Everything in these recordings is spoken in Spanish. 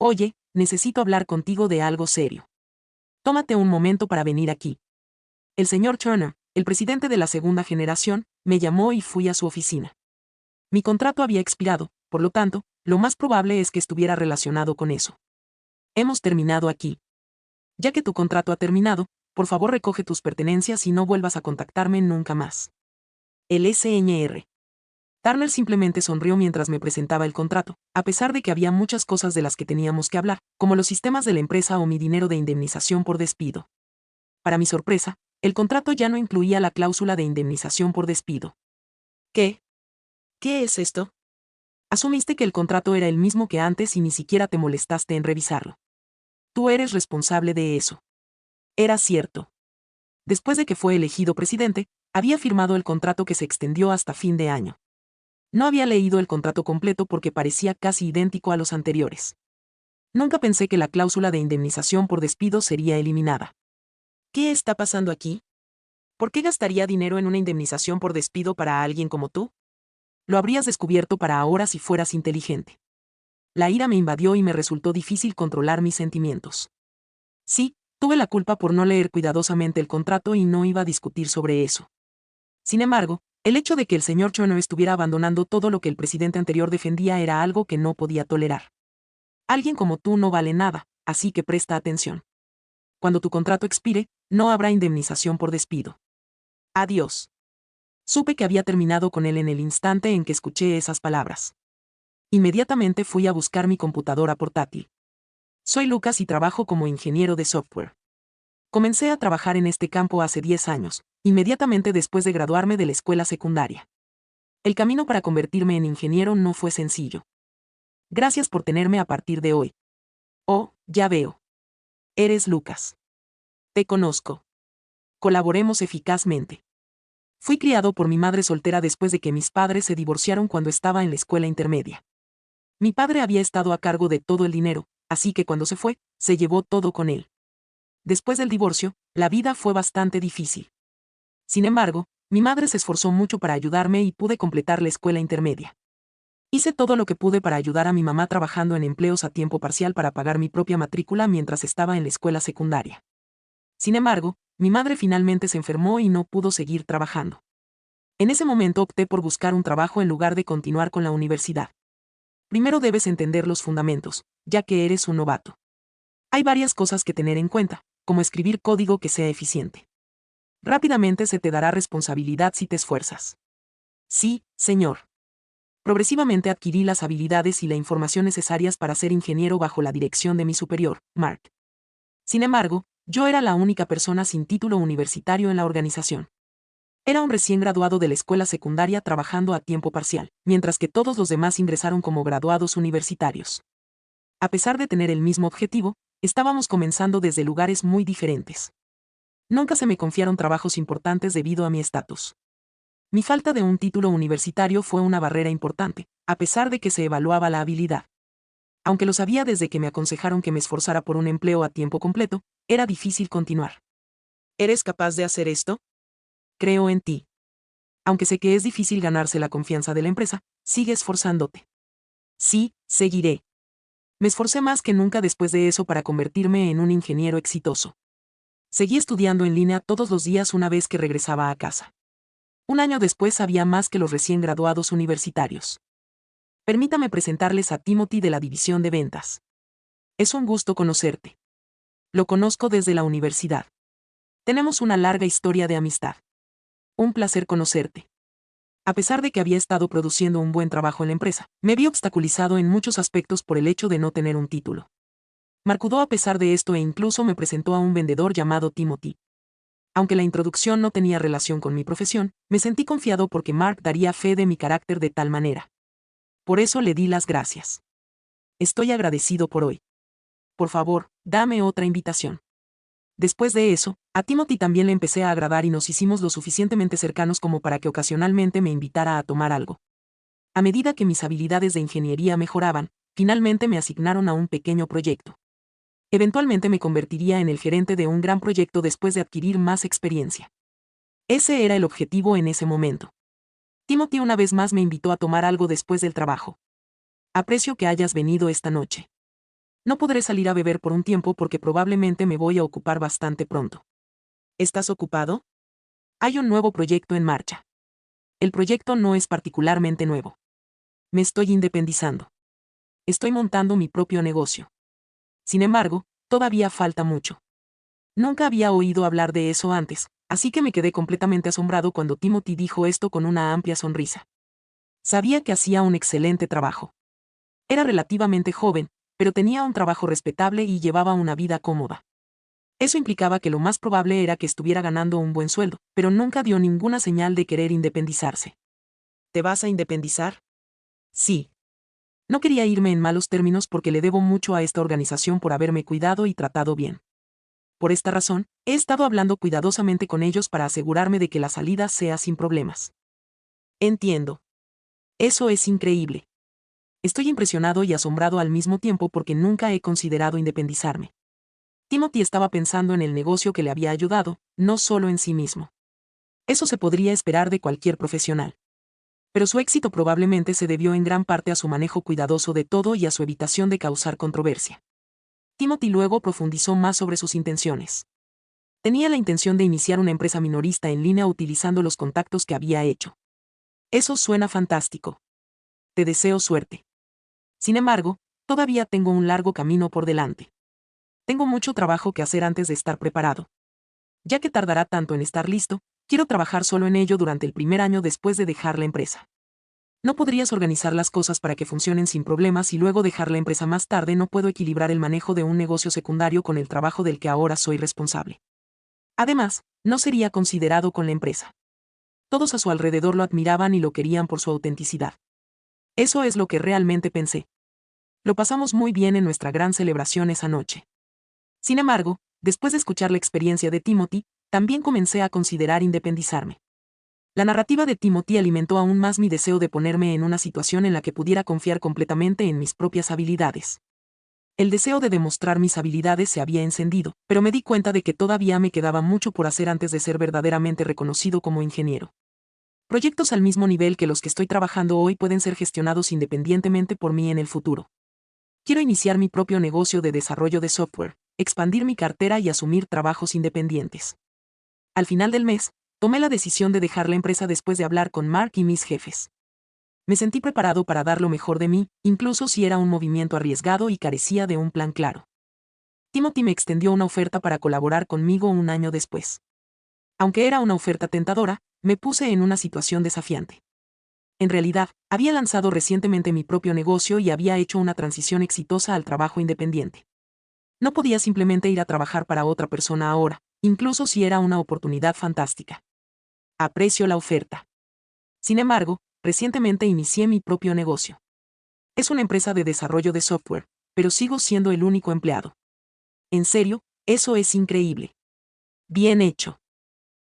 Oye, necesito hablar contigo de algo serio. Tómate un momento para venir aquí. El señor Turner, el presidente de la segunda generación, me llamó y fui a su oficina. Mi contrato había expirado, por lo tanto, lo más probable es que estuviera relacionado con eso. Hemos terminado aquí. Ya que tu contrato ha terminado, por favor recoge tus pertenencias y no vuelvas a contactarme nunca más. El Sr. Turner simplemente sonrió mientras me presentaba el contrato, a pesar de que había muchas cosas de las que teníamos que hablar, como los sistemas de la empresa o mi dinero de indemnización por despido. Para mi sorpresa, el contrato ya no incluía la cláusula de indemnización por despido. ¿Qué? ¿Qué es esto? Asumiste que el contrato era el mismo que antes y ni siquiera te molestaste en revisarlo. Tú eres responsable de eso. Era cierto. Después de que fue elegido presidente, había firmado el contrato que se extendió hasta fin de año. No había leído el contrato completo porque parecía casi idéntico a los anteriores. Nunca pensé que la cláusula de indemnización por despido sería eliminada. ¿Qué está pasando aquí? ¿Por qué gastaría dinero en una indemnización por despido para alguien como tú? Lo habrías descubierto para ahora si fueras inteligente. La ira me invadió y me resultó difícil controlar mis sentimientos. Sí, tuve la culpa por no leer cuidadosamente el contrato y no iba a discutir sobre eso. Sin embargo, el hecho de que el señor Turner estuviera abandonando todo lo que el presidente anterior defendía era algo que no podía tolerar. Alguien como tú no vale nada, así que presta atención. Cuando tu contrato expire, no habrá indemnización por despido. Adiós. Supe que había terminado con él en el instante en que escuché esas palabras. Inmediatamente fui a buscar mi computadora portátil. Soy Lucas y trabajo como ingeniero de software. Comencé a trabajar en este campo hace 10 años, inmediatamente después de graduarme de la escuela secundaria. El camino para convertirme en ingeniero no fue sencillo. Gracias por tenerme a partir de hoy. Oh, ya veo. Eres Lucas. Te conozco. Colaboremos eficazmente. Fui criado por mi madre soltera después de que mis padres se divorciaron cuando estaba en la escuela intermedia. Mi padre había estado a cargo de todo el dinero, así que cuando se fue, se llevó todo con él. Después del divorcio, la vida fue bastante difícil. Sin embargo, mi madre se esforzó mucho para ayudarme y pude completar la escuela intermedia. Hice todo lo que pude para ayudar a mi mamá trabajando en empleos a tiempo parcial para pagar mi propia matrícula mientras estaba en la escuela secundaria. Sin embargo, mi madre finalmente se enfermó y no pudo seguir trabajando. En ese momento opté por buscar un trabajo en lugar de continuar con la universidad. Primero debes entender los fundamentos, ya que eres un novato. Hay varias cosas que tener en cuenta, como escribir código que sea eficiente. Rápidamente se te dará responsabilidad si te esfuerzas. Sí, señor. Progresivamente adquirí las habilidades y la información necesarias para ser ingeniero bajo la dirección de mi superior, Mark. Sin embargo, yo era la única persona sin título universitario en la organización. Era un recién graduado de la escuela secundaria trabajando a tiempo parcial, mientras que todos los demás ingresaron como graduados universitarios. A pesar de tener el mismo objetivo, estábamos comenzando desde lugares muy diferentes. Nunca se me confiaron trabajos importantes debido a mi estatus. Mi falta de un título universitario fue una barrera importante, a pesar de que se evaluaba la habilidad. Aunque lo sabía desde que me aconsejaron que me esforzara por un empleo a tiempo completo, era difícil continuar. ¿Eres capaz de hacer esto? Creo en ti. Aunque sé que es difícil ganarse la confianza de la empresa, sigue esforzándote. Sí, seguiré. Me esforcé más que nunca después de eso para convertirme en un ingeniero exitoso. Seguí estudiando en línea todos los días una vez que regresaba a casa. Un año después sabía más que los recién graduados universitarios. Permítame presentarles a Timothy de la División de Ventas. Es un gusto conocerte. Lo conozco desde la universidad. Tenemos una larga historia de amistad. Un placer conocerte. A pesar de que había estado produciendo un buen trabajo en la empresa, me vi obstaculizado en muchos aspectos por el hecho de no tener un título. Marcudó a pesar de esto e incluso me presentó a un vendedor llamado Timothy. Aunque la introducción no tenía relación con mi profesión, me sentí confiado porque Mark daría fe de mi carácter de tal manera. Por eso le di las gracias. Estoy agradecido por hoy. Por favor, dame otra invitación. Después de eso, a Timothy también le empecé a agradar y nos hicimos lo suficientemente cercanos como para que ocasionalmente me invitara a tomar algo. A medida que mis habilidades de ingeniería mejoraban, finalmente me asignaron a un pequeño proyecto. Eventualmente me convertiría en el gerente de un gran proyecto después de adquirir más experiencia. Ese era el objetivo en ese momento. Timothy una vez más me invitó a tomar algo después del trabajo. Aprecio que hayas venido esta noche. No podré salir a beber por un tiempo porque probablemente me voy a ocupar bastante pronto. ¿Estás ocupado? Hay un nuevo proyecto en marcha. El proyecto no es particularmente nuevo. Me estoy independizando. Estoy montando mi propio negocio. Sin embargo, todavía falta mucho. Nunca había oído hablar de eso antes, así que me quedé completamente asombrado cuando Timothy dijo esto con una amplia sonrisa. Sabía que hacía un excelente trabajo. Era relativamente joven, pero tenía un trabajo respetable y llevaba una vida cómoda. Eso implicaba que lo más probable era que estuviera ganando un buen sueldo, pero nunca dio ninguna señal de querer independizarse. ¿Te vas a independizar? Sí. No quería irme en malos términos porque le debo mucho a esta organización por haberme cuidado y tratado bien. Por esta razón, he estado hablando cuidadosamente con ellos para asegurarme de que la salida sea sin problemas. Entiendo. Eso es increíble. Estoy impresionado y asombrado al mismo tiempo porque nunca he considerado independizarme. Timothy estaba pensando en el negocio que le había ayudado, no solo en sí mismo. Eso se podría esperar de cualquier profesional. Pero su éxito probablemente se debió en gran parte a su manejo cuidadoso de todo y a su evitación de causar controversia. Timothy luego profundizó más sobre sus intenciones. Tenía la intención de iniciar una empresa minorista en línea utilizando los contactos que había hecho. Eso suena fantástico. Te deseo suerte. Sin embargo, todavía tengo un largo camino por delante. Tengo mucho trabajo que hacer antes de estar preparado. Ya que tardará tanto en estar listo, quiero trabajar solo en ello durante el primer año después de dejar la empresa. No podrías organizar las cosas para que funcionen sin problemas y luego dejar la empresa más tarde. No puedo equilibrar el manejo de un negocio secundario con el trabajo del que ahora soy responsable. Además, no sería considerado con la empresa. Todos a su alrededor lo admiraban y lo querían por su autenticidad. Eso es lo que realmente pensé. Lo pasamos muy bien en nuestra gran celebración esa noche. Sin embargo, después de escuchar la experiencia de Timothy, también comencé a considerar independizarme. La narrativa de Timothy alimentó aún más mi deseo de ponerme en una situación en la que pudiera confiar completamente en mis propias habilidades. El deseo de demostrar mis habilidades se había encendido, pero me di cuenta de que todavía me quedaba mucho por hacer antes de ser verdaderamente reconocido como ingeniero. Proyectos al mismo nivel que los que estoy trabajando hoy pueden ser gestionados independientemente por mí en el futuro. Quiero iniciar mi propio negocio de desarrollo de software, expandir mi cartera y asumir trabajos independientes. Al final del mes, tomé la decisión de dejar la empresa después de hablar con Mark y mis jefes. Me sentí preparado para dar lo mejor de mí, incluso si era un movimiento arriesgado y carecía de un plan claro. Timothy me extendió una oferta para colaborar conmigo un año después. Aunque era una oferta tentadora, me puse en una situación desafiante. En realidad, había lanzado recientemente mi propio negocio y había hecho una transición exitosa al trabajo independiente. No podía simplemente ir a trabajar para otra persona ahora, incluso si era una oportunidad fantástica. Aprecio la oferta. Sin embargo, recientemente inicié mi propio negocio. Es una empresa de desarrollo de software, pero sigo siendo el único empleado. En serio, eso es increíble. Bien hecho.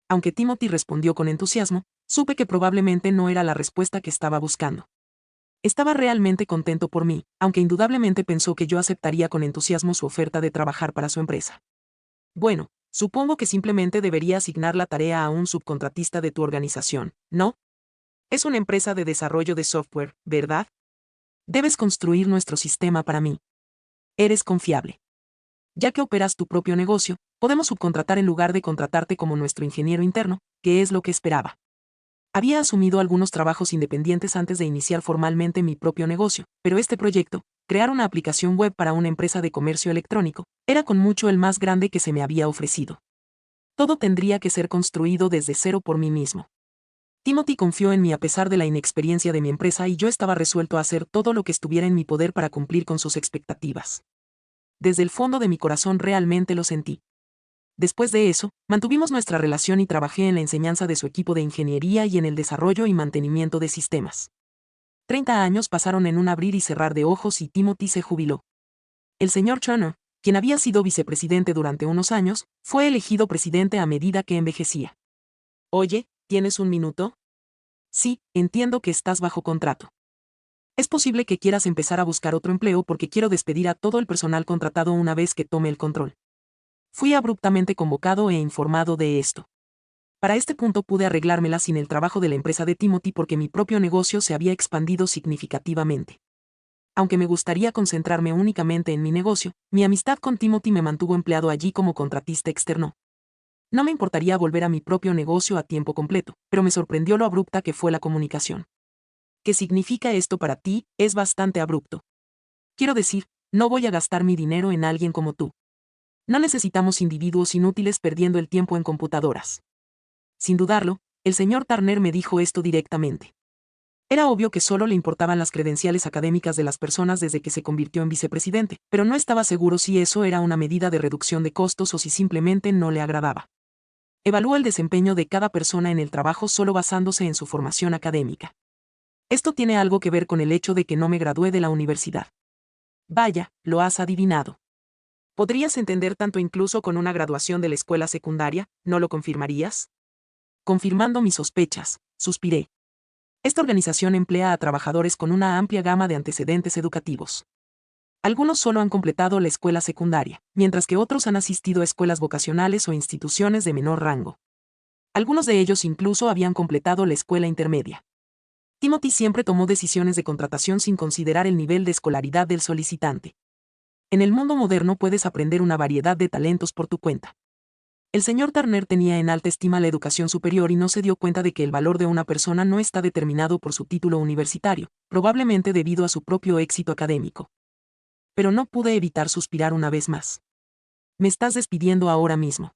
Aunque Timothy respondió con entusiasmo, supe que probablemente no era la respuesta que estaba buscando. Estaba realmente contento por mí, aunque indudablemente pensó que yo aceptaría con entusiasmo su oferta de trabajar para su empresa. Bueno, supongo que simplemente debería asignar la tarea a un subcontratista de tu organización, ¿no? Es una empresa de desarrollo de software, ¿verdad? Debes construir nuestro sistema para mí. Eres confiable. Ya que operas tu propio negocio, podemos subcontratar en lugar de contratarte como nuestro ingeniero interno, que es lo que esperaba. Había asumido algunos trabajos independientes antes de iniciar formalmente mi propio negocio, pero este proyecto, crear una aplicación web para una empresa de comercio electrónico, era con mucho el más grande que se me había ofrecido. Todo tendría que ser construido desde cero por mí mismo. Timothy confió en mí a pesar de la inexperiencia de mi empresa y yo estaba resuelto a hacer todo lo que estuviera en mi poder para cumplir con sus expectativas. Desde el fondo de mi corazón realmente lo sentí. Después de eso, mantuvimos nuestra relación y trabajé en la enseñanza de su equipo de ingeniería y en el desarrollo y mantenimiento de sistemas. 30 años pasaron en un abrir y cerrar de ojos y Timothy se jubiló. El señor Turner, quien había sido vicepresidente durante unos años, fue elegido presidente a medida que envejecía. Oye, ¿tienes un minuto? Sí, entiendo que estás bajo contrato. Es posible que quieras empezar a buscar otro empleo porque quiero despedir a todo el personal contratado una vez que tome el control. Fui abruptamente convocado e informado de esto. Para este punto pude arreglármela sin el trabajo de la empresa de Timothy porque mi propio negocio se había expandido significativamente. Aunque me gustaría concentrarme únicamente en mi negocio, mi amistad con Timothy me mantuvo empleado allí como contratista externo. No me importaría volver a mi propio negocio a tiempo completo, pero me sorprendió lo abrupta que fue la comunicación. ¿Qué significa esto para ti? Es bastante abrupto. Quiero decir, no voy a gastar mi dinero en alguien como tú. No necesitamos individuos inútiles perdiendo el tiempo en computadoras. Sin dudarlo, el señor Turner me dijo esto directamente. Era obvio que solo le importaban las credenciales académicas de las personas desde que se convirtió en vicepresidente, pero no estaba seguro si eso era una medida de reducción de costos o si simplemente no le agradaba. Evalúa el desempeño de cada persona en el trabajo solo basándose en su formación académica. Esto tiene algo que ver con el hecho de que no me gradué de la universidad. Vaya, lo has adivinado. ¿Podrías entender tanto incluso con una graduación de la escuela secundaria? ¿No lo confirmarías? Confirmando mis sospechas, suspiré. Esta organización emplea a trabajadores con una amplia gama de antecedentes educativos. Algunos solo han completado la escuela secundaria, mientras que otros han asistido a escuelas vocacionales o instituciones de menor rango. Algunos de ellos incluso habían completado la escuela intermedia. Timothy siempre tomó decisiones de contratación sin considerar el nivel de escolaridad del solicitante. En el mundo moderno puedes aprender una variedad de talentos por tu cuenta. El señor Turner tenía en alta estima la educación superior y no se dio cuenta de que el valor de una persona no está determinado por su título universitario, probablemente debido a su propio éxito académico. Pero no pude evitar suspirar una vez más. ¿Me estás despidiendo ahora mismo?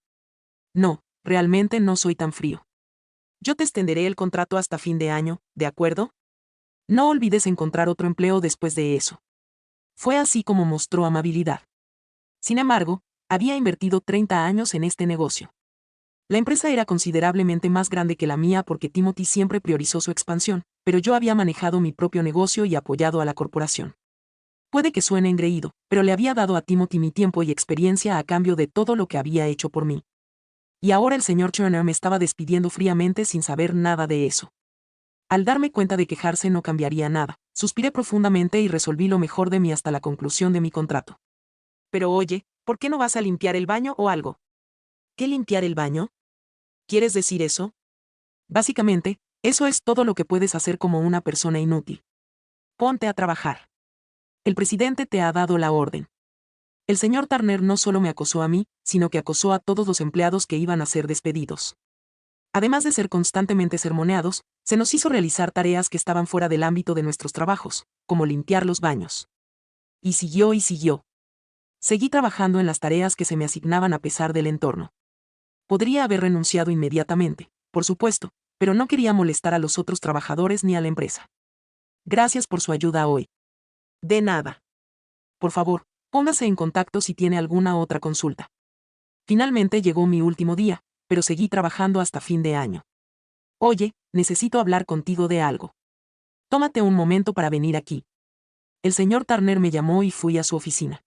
No, realmente no soy tan frío. Yo te extenderé el contrato hasta fin de año, ¿de acuerdo? No olvides encontrar otro empleo después de eso. Fue así como mostró amabilidad. Sin embargo, había invertido 30 años en este negocio. La empresa era considerablemente más grande que la mía porque Timothy siempre priorizó su expansión, pero yo había manejado mi propio negocio y apoyado a la corporación. Puede que suene engreído, pero le había dado a Timothy mi tiempo y experiencia a cambio de todo lo que había hecho por mí. Y ahora el señor Turner me estaba despidiendo fríamente sin saber nada de eso. Al darme cuenta de quejarse no cambiaría nada, suspiré profundamente y resolví lo mejor de mí hasta la conclusión de mi contrato. Pero oye, ¿por qué no vas a limpiar el baño o algo? ¿Qué limpiar el baño? ¿Quieres decir eso? Básicamente, eso es todo lo que puedes hacer como una persona inútil. Ponte a trabajar. El presidente te ha dado la orden. El señor Turner no solo me acosó a mí, sino que acosó a todos los empleados que iban a ser despedidos. Además de ser constantemente sermoneados, se nos hizo realizar tareas que estaban fuera del ámbito de nuestros trabajos, como limpiar los baños. Y siguió y siguió. Seguí trabajando en las tareas que se me asignaban a pesar del entorno. Podría haber renunciado inmediatamente, por supuesto, pero no quería molestar a los otros trabajadores ni a la empresa. Gracias por su ayuda hoy. De nada. Por favor, póngase en contacto si tiene alguna otra consulta. Finalmente llegó mi último día, pero seguí trabajando hasta fin de año. Oye, necesito hablar contigo de algo. Tómate un momento para venir aquí. El señor Turner me llamó y fui a su oficina.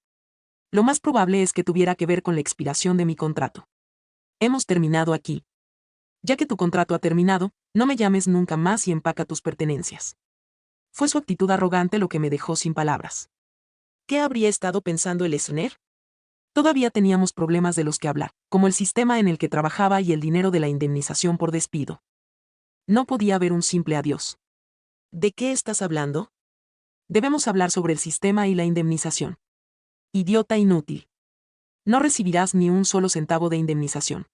Lo más probable es que tuviera que ver con la expiración de mi contrato. Hemos terminado aquí. Ya que tu contrato ha terminado, no me llames nunca más y empaca tus pertenencias. Fue su actitud arrogante lo que me dejó sin palabras. ¿Qué habría estado pensando el Sner? Todavía teníamos problemas de los que hablar, como el sistema en el que trabajaba y el dinero de la indemnización por despido. No podía haber un simple adiós. ¿De qué estás hablando? Debemos hablar sobre el sistema y la indemnización. Idiota inútil. No recibirás ni un solo centavo de indemnización.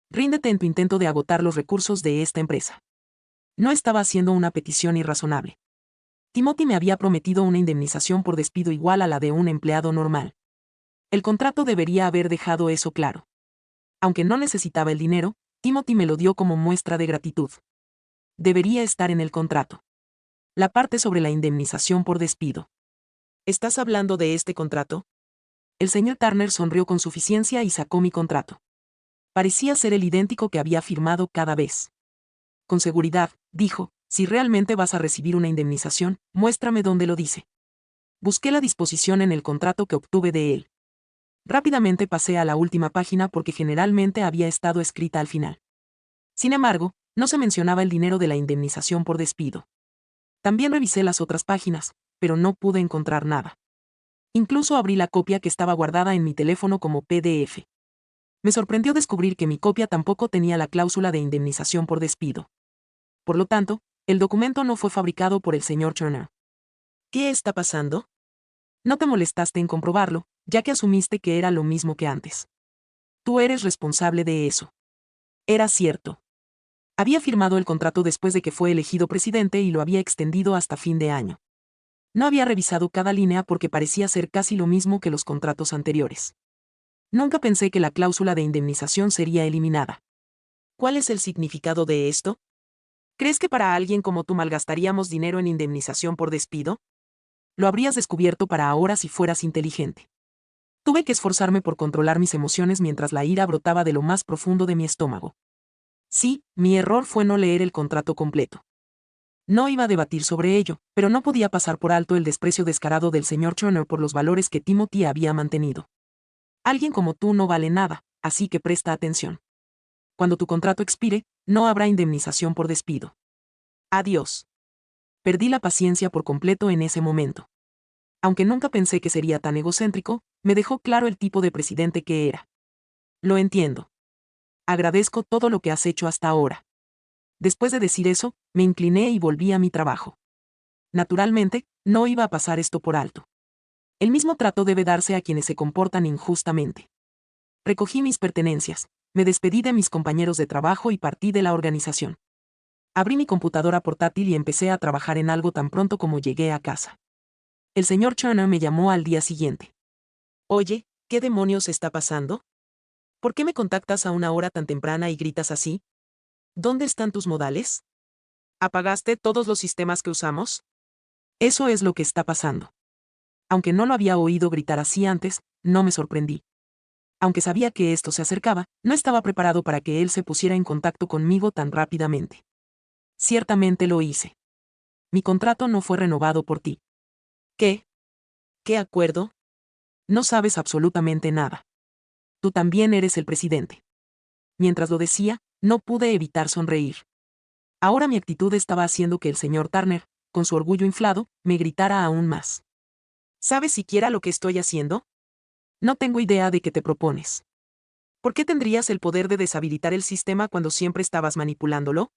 Ríndete en tu intento de agotar los recursos de esta empresa. No estaba haciendo una petición irrazonable. Timothy me había prometido una indemnización por despido igual a la de un empleado normal. El contrato debería haber dejado eso claro. Aunque no necesitaba el dinero, Timothy me lo dio como muestra de gratitud. Debería estar en el contrato. La parte sobre la indemnización por despido. ¿Estás hablando de este contrato? El señor Turner sonrió con suficiencia y sacó mi contrato. Parecía ser el idéntico que había firmado cada vez. Con seguridad, dijo, si realmente vas a recibir una indemnización, muéstrame dónde lo dice. Busqué la disposición en el contrato que obtuve de él. Rápidamente pasé a la última página porque generalmente había estado escrita al final. Sin embargo, no se mencionaba el dinero de la indemnización por despido. También revisé las otras páginas, pero no pude encontrar nada. Incluso abrí la copia que estaba guardada en mi teléfono como PDF. Me sorprendió descubrir que mi copia tampoco tenía la cláusula de indemnización por despido. Por lo tanto, el documento no fue fabricado por el señor Turner. ¿Qué está pasando? No te molestaste en comprobarlo, ya que asumiste que era lo mismo que antes. Tú eres responsable de eso. Era cierto. Había firmado el contrato después de que fue elegido presidente y lo había extendido hasta fin de año. No había revisado cada línea porque parecía ser casi lo mismo que los contratos anteriores. Nunca pensé que la cláusula de indemnización sería eliminada. ¿Cuál es el significado de esto? ¿Crees que para alguien como tú malgastaríamos dinero en indemnización por despido? Lo habrías descubierto para ahora si fueras inteligente. Tuve que esforzarme por controlar mis emociones mientras la ira brotaba de lo más profundo de mi estómago. Sí, mi error fue no leer el contrato completo. No iba a debatir sobre ello, pero no podía pasar por alto el desprecio descarado del señor Turner por los valores que Timothy había mantenido. Alguien como tú no vale nada, así que presta atención. Cuando tu contrato expire, no habrá indemnización por despido. Adiós. Perdí la paciencia por completo en ese momento. Aunque nunca pensé que sería tan egocéntrico, me dejó claro el tipo de presidente que era. Lo entiendo. Agradezco todo lo que has hecho hasta ahora. Después de decir eso, me incliné y volví a mi trabajo. Naturalmente, no iba a pasar esto por alto. El mismo trato debe darse a quienes se comportan injustamente. Recogí mis pertenencias, me despedí de mis compañeros de trabajo y partí de la organización. Abrí mi computadora portátil y empecé a trabajar en algo tan pronto como llegué a casa. El señor Turner me llamó al día siguiente. Oye, ¿qué demonios está pasando? ¿Por qué me contactas a una hora tan temprana y gritas así? ¿Dónde están tus modales? ¿Apagaste todos los sistemas que usamos? Eso es lo que está pasando. Aunque no lo había oído gritar así antes, no me sorprendí. Aunque sabía que esto se acercaba, no estaba preparado para que él se pusiera en contacto conmigo tan rápidamente. Ciertamente lo hice. Mi contrato no fue renovado por ti. ¿Qué? ¿Qué acuerdo? No sabes absolutamente nada. Tú también eres el presidente. Mientras lo decía, no pude evitar sonreír. Ahora mi actitud estaba haciendo que el señor Turner, con su orgullo inflado, me gritara aún más. ¿Sabes siquiera lo que estoy haciendo? No tengo idea de qué te propones. ¿Por qué tendrías el poder de deshabilitar el sistema cuando siempre estabas manipulándolo?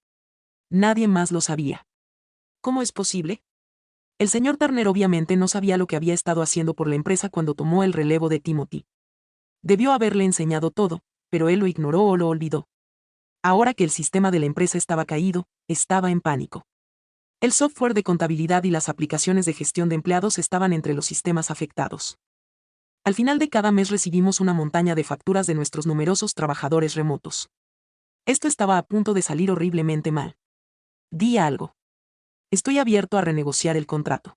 Nadie más lo sabía. ¿Cómo es posible? El señor Turner obviamente no sabía lo que había estado haciendo por la empresa cuando tomó el relevo de Timothy. Debió haberle enseñado todo, pero él lo ignoró o lo olvidó. Ahora que el sistema de la empresa estaba caído, estaba en pánico. El software de contabilidad y las aplicaciones de gestión de empleados estaban entre los sistemas afectados. Al final de cada mes recibimos una montaña de facturas de nuestros numerosos trabajadores remotos. Esto estaba a punto de salir horriblemente mal. Di algo. Estoy abierto a renegociar el contrato.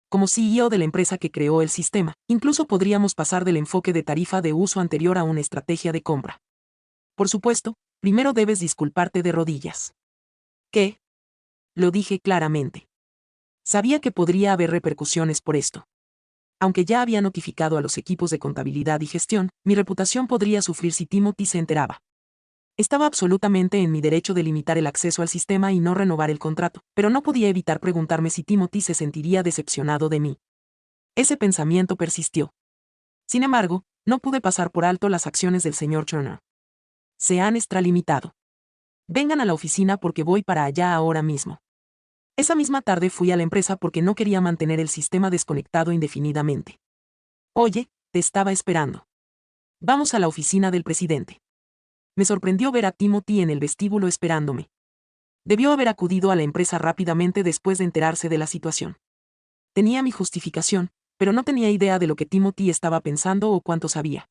Como CEO de la empresa que creó el sistema, incluso podríamos pasar del enfoque de tarifa de uso anterior a una estrategia de compra. Por supuesto, primero debes disculparte de rodillas. ¿Qué? Lo dije claramente. Sabía que podría haber repercusiones por esto. Aunque ya había notificado a los equipos de contabilidad y gestión, mi reputación podría sufrir si Timothy se enteraba. Estaba absolutamente en mi derecho de limitar el acceso al sistema y no renovar el contrato, pero no podía evitar preguntarme si Timothy se sentiría decepcionado de mí. Ese pensamiento persistió. Sin embargo, no pude pasar por alto las acciones del señor Turner. Se han extralimitado. Vengan a la oficina porque voy para allá ahora mismo. Esa misma tarde fui a la empresa porque no quería mantener el sistema desconectado indefinidamente. Oye, te estaba esperando. Vamos a la oficina del presidente. Me sorprendió ver a Timothy en el vestíbulo esperándome. Debió haber acudido a la empresa rápidamente después de enterarse de la situación. Tenía mi justificación, pero no tenía idea de lo que Timothy estaba pensando o cuánto sabía.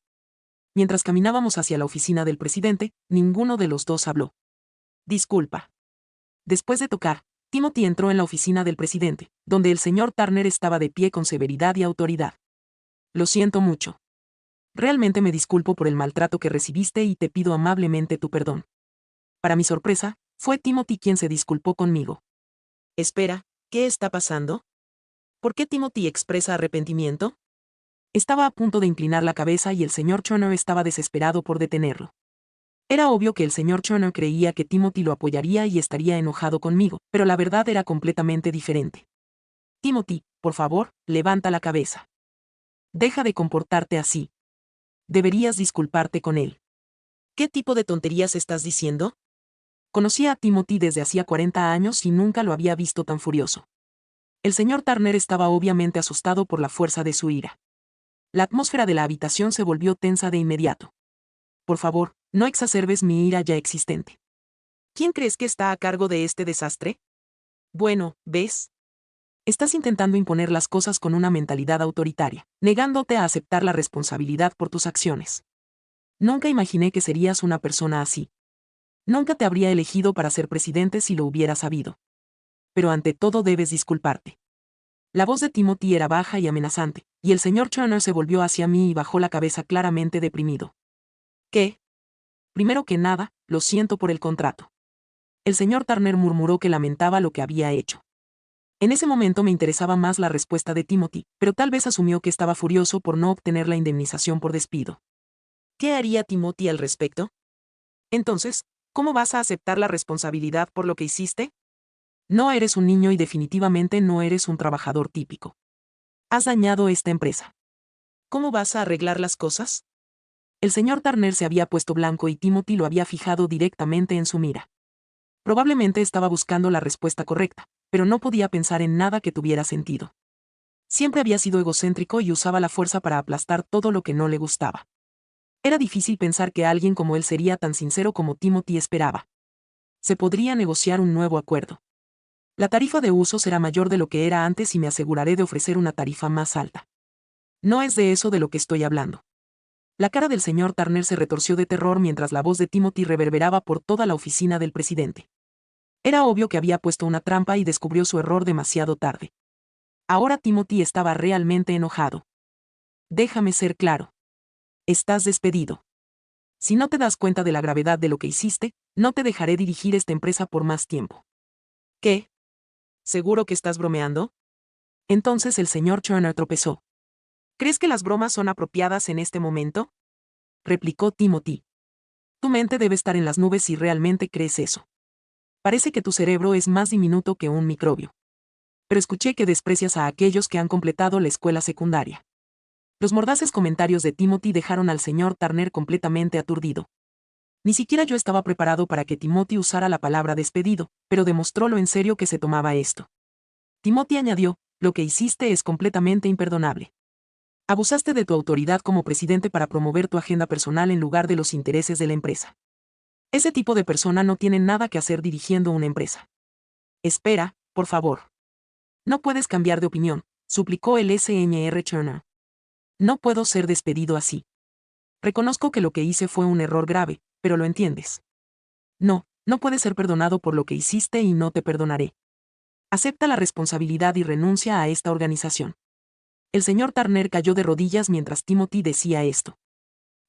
Mientras caminábamos hacia la oficina del presidente, ninguno de los dos habló. Disculpa. Después de tocar, Timothy entró en la oficina del presidente, donde el señor Turner estaba de pie con severidad y autoridad. Lo siento mucho. Realmente me disculpo por el maltrato que recibiste y te pido amablemente tu perdón. Para mi sorpresa, fue Timothy quien se disculpó conmigo. Espera, ¿qué está pasando? ¿Por qué Timothy expresa arrepentimiento? Estaba a punto de inclinar la cabeza y el señor Turner estaba desesperado por detenerlo. Era obvio que el señor Turner creía que Timothy lo apoyaría y estaría enojado conmigo, pero la verdad era completamente diferente. Timothy, por favor, levanta la cabeza. Deja de comportarte así. Deberías disculparte con él. ¿Qué tipo de tonterías estás diciendo? Conocía a Timothy desde hacía 40 años y nunca lo había visto tan furioso. El señor Turner estaba obviamente asustado por la fuerza de su ira. La atmósfera de la habitación se volvió tensa de inmediato. Por favor, no exacerbes mi ira ya existente. ¿Quién crees que está a cargo de este desastre? Bueno, ¿ves? Estás intentando imponer las cosas con una mentalidad autoritaria, negándote a aceptar la responsabilidad por tus acciones. Nunca imaginé que serías una persona así. Nunca te habría elegido para ser presidente si lo hubiera sabido. Pero ante todo debes disculparte. La voz de Timothy era baja y amenazante, y el señor Turner se volvió hacia mí y bajó la cabeza claramente deprimido. ¿Qué? Primero que nada, lo siento por el contrato. El señor Turner murmuró que lamentaba lo que había hecho. En ese momento me interesaba más la respuesta de Timothy, pero tal vez asumió que estaba furioso por no obtener la indemnización por despido. ¿Qué haría Timothy al respecto? Entonces, ¿cómo vas a aceptar la responsabilidad por lo que hiciste? No eres un niño y definitivamente no eres un trabajador típico. Has dañado esta empresa. ¿Cómo vas a arreglar las cosas? El señor Turner se había puesto blanco y Timothy lo había fijado directamente en su mira. Probablemente estaba buscando la respuesta correcta, pero no podía pensar en nada que tuviera sentido. Siempre había sido egocéntrico y usaba la fuerza para aplastar todo lo que no le gustaba. Era difícil pensar que alguien como él sería tan sincero como Timothy esperaba. Se podría negociar un nuevo acuerdo. La tarifa de uso será mayor de lo que era antes y me aseguraré de ofrecer una tarifa más alta. No es de eso de lo que estoy hablando. La cara del señor Turner se retorció de terror mientras la voz de Timothy reverberaba por toda la oficina del presidente. Era obvio que había puesto una trampa y descubrió su error demasiado tarde. Ahora Timothy estaba realmente enojado. Déjame ser claro. Estás despedido. Si no te das cuenta de la gravedad de lo que hiciste, no te dejaré dirigir esta empresa por más tiempo. ¿Qué? ¿Seguro que estás bromeando? Entonces el señor Turner tropezó. ¿Crees que las bromas son apropiadas en este momento? Replicó Timothy. Tu mente debe estar en las nubes si realmente crees eso. Parece que tu cerebro es más diminuto que un microbio. Pero escuché que desprecias a aquellos que han completado la escuela secundaria. Los mordaces comentarios de Timothy dejaron al señor Turner completamente aturdido. Ni siquiera yo estaba preparado para que Timothy usara la palabra despedido, pero demostró lo en serio que se tomaba esto. Timothy añadió, lo que hiciste es completamente imperdonable. Abusaste de tu autoridad como presidente para promover tu agenda personal en lugar de los intereses de la empresa. Ese tipo de persona no tiene nada que hacer dirigiendo una empresa. Espera, por favor. No puedes cambiar de opinión, suplicó el Sr. Turner. No puedo ser despedido así. Reconozco que lo que hice fue un error grave, pero lo entiendes. No, no puedes ser perdonado por lo que hiciste y no te perdonaré. Acepta la responsabilidad y renuncia a esta organización. El señor Turner cayó de rodillas mientras Timothy decía esto.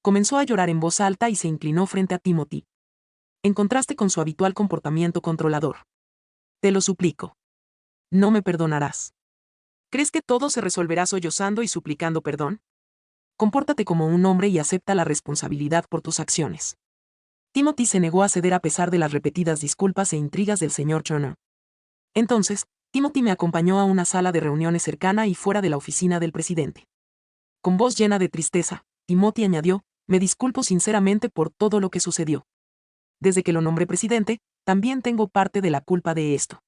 Comenzó a llorar en voz alta y se inclinó frente a Timothy. En contraste con su habitual comportamiento controlador. Te lo suplico. No me perdonarás. ¿Crees que todo se resolverá sollozando y suplicando perdón? Compórtate como un hombre y acepta la responsabilidad por tus acciones. Timothy se negó a ceder a pesar de las repetidas disculpas e intrigas del señor Turner. Entonces, Timothy me acompañó a una sala de reuniones cercana y fuera de la oficina del presidente. Con voz llena de tristeza, Timothy añadió, me disculpo sinceramente por todo lo que sucedió. Desde que lo nombré presidente, también tengo parte de la culpa de esto.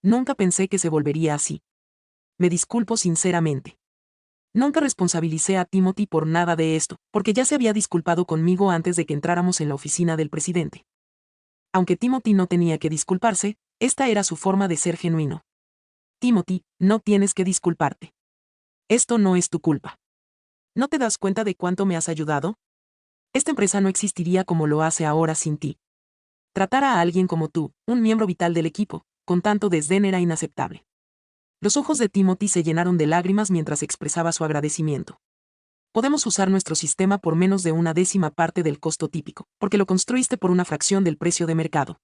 Nunca pensé que se volvería así. Me disculpo sinceramente. Nunca responsabilicé a Timothy por nada de esto, porque ya se había disculpado conmigo antes de que entráramos en la oficina del presidente. Aunque Timothy no tenía que disculparse, esta era su forma de ser genuino. Timothy, no tienes que disculparte. Esto no es tu culpa. ¿No te das cuenta de cuánto me has ayudado? Esta empresa no existiría como lo hace ahora sin ti. Tratar a alguien como tú, un miembro vital del equipo, con tanto desdén era inaceptable. Los ojos de Timothy se llenaron de lágrimas mientras expresaba su agradecimiento. Podemos usar nuestro sistema por menos de una décima parte del costo típico, porque lo construiste por una fracción del precio de mercado.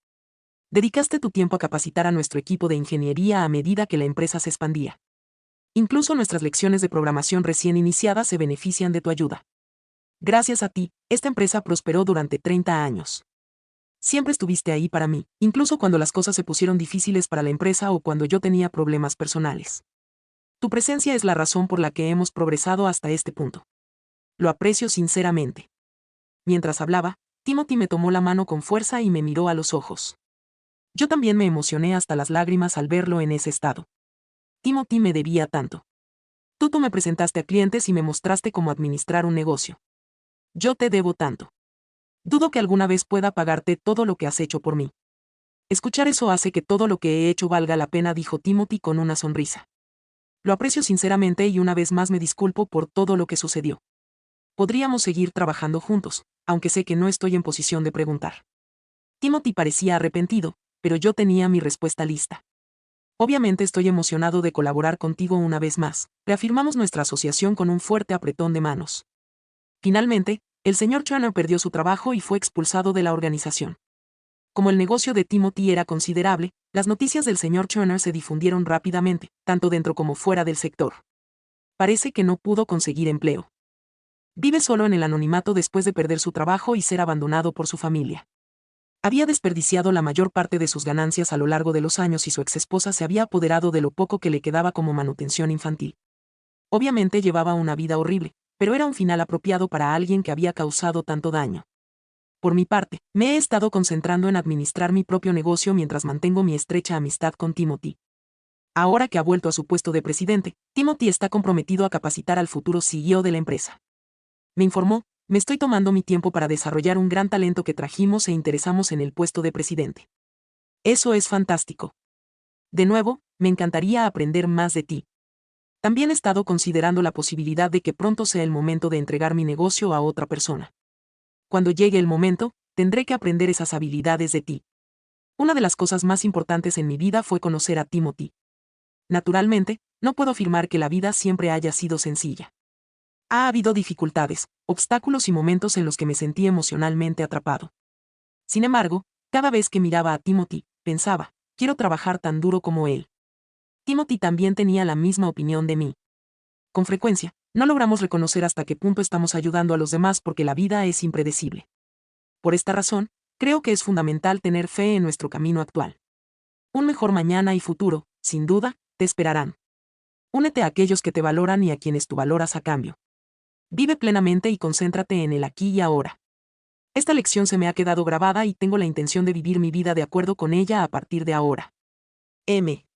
Dedicaste tu tiempo a capacitar a nuestro equipo de ingeniería a medida que la empresa se expandía. Incluso nuestras lecciones de programación recién iniciadas se benefician de tu ayuda. Gracias a ti, esta empresa prosperó durante 30 años. Siempre estuviste ahí para mí, incluso cuando las cosas se pusieron difíciles para la empresa o cuando yo tenía problemas personales. Tu presencia es la razón por la que hemos progresado hasta este punto. Lo aprecio sinceramente. Mientras hablaba, Timothy me tomó la mano con fuerza y me miró a los ojos. Yo también me emocioné hasta las lágrimas al verlo en ese estado. Timothy me debía tanto. Tú me presentaste a clientes y me mostraste cómo administrar un negocio. Yo te debo tanto. Dudo que alguna vez pueda pagarte todo lo que has hecho por mí. Escuchar eso hace que todo lo que he hecho valga la pena, dijo Timothy con una sonrisa. Lo aprecio sinceramente y una vez más me disculpo por todo lo que sucedió. Podríamos seguir trabajando juntos, aunque sé que no estoy en posición de preguntar. Timothy parecía arrepentido, pero yo tenía mi respuesta lista. Obviamente estoy emocionado de colaborar contigo una vez más. Reafirmamos nuestra asociación con un fuerte apretón de manos. Finalmente, el señor Turner perdió su trabajo y fue expulsado de la organización. Como el negocio de Timothy era considerable, las noticias del señor Turner se difundieron rápidamente, tanto dentro como fuera del sector. Parece que no pudo conseguir empleo. Vive solo en el anonimato después de perder su trabajo y ser abandonado por su familia. Había desperdiciado la mayor parte de sus ganancias a lo largo de los años y su exesposa se había apoderado de lo poco que le quedaba como manutención infantil. Obviamente llevaba una vida horrible, pero era un final apropiado para alguien que había causado tanto daño. Por mi parte, me he estado concentrando en administrar mi propio negocio mientras mantengo mi estrecha amistad con Timothy. Ahora que ha vuelto a su puesto de presidente, Timothy está comprometido a capacitar al futuro CEO de la empresa. Me informó, me estoy tomando mi tiempo para desarrollar un gran talento que trajimos e interesamos en el puesto de presidente. Eso es fantástico. De nuevo, me encantaría aprender más de ti. También he estado considerando la posibilidad de que pronto sea el momento de entregar mi negocio a otra persona. Cuando llegue el momento, tendré que aprender esas habilidades de ti. Una de las cosas más importantes en mi vida fue conocer a Timothy. Naturalmente, no puedo afirmar que la vida siempre haya sido sencilla. Ha habido dificultades, obstáculos y momentos en los que me sentí emocionalmente atrapado. Sin embargo, cada vez que miraba a Timothy, pensaba, quiero trabajar tan duro como él. Timothy también tenía la misma opinión de mí. Con frecuencia, no logramos reconocer hasta qué punto estamos ayudando a los demás porque la vida es impredecible. Por esta razón, creo que es fundamental tener fe en nuestro camino actual. Un mejor mañana y futuro, sin duda, te esperarán. Únete a aquellos que te valoran y a quienes tú valoras a cambio. Vive plenamente y concéntrate en el aquí y ahora. Esta lección se me ha quedado grabada y tengo la intención de vivir mi vida de acuerdo con ella a partir de ahora. M.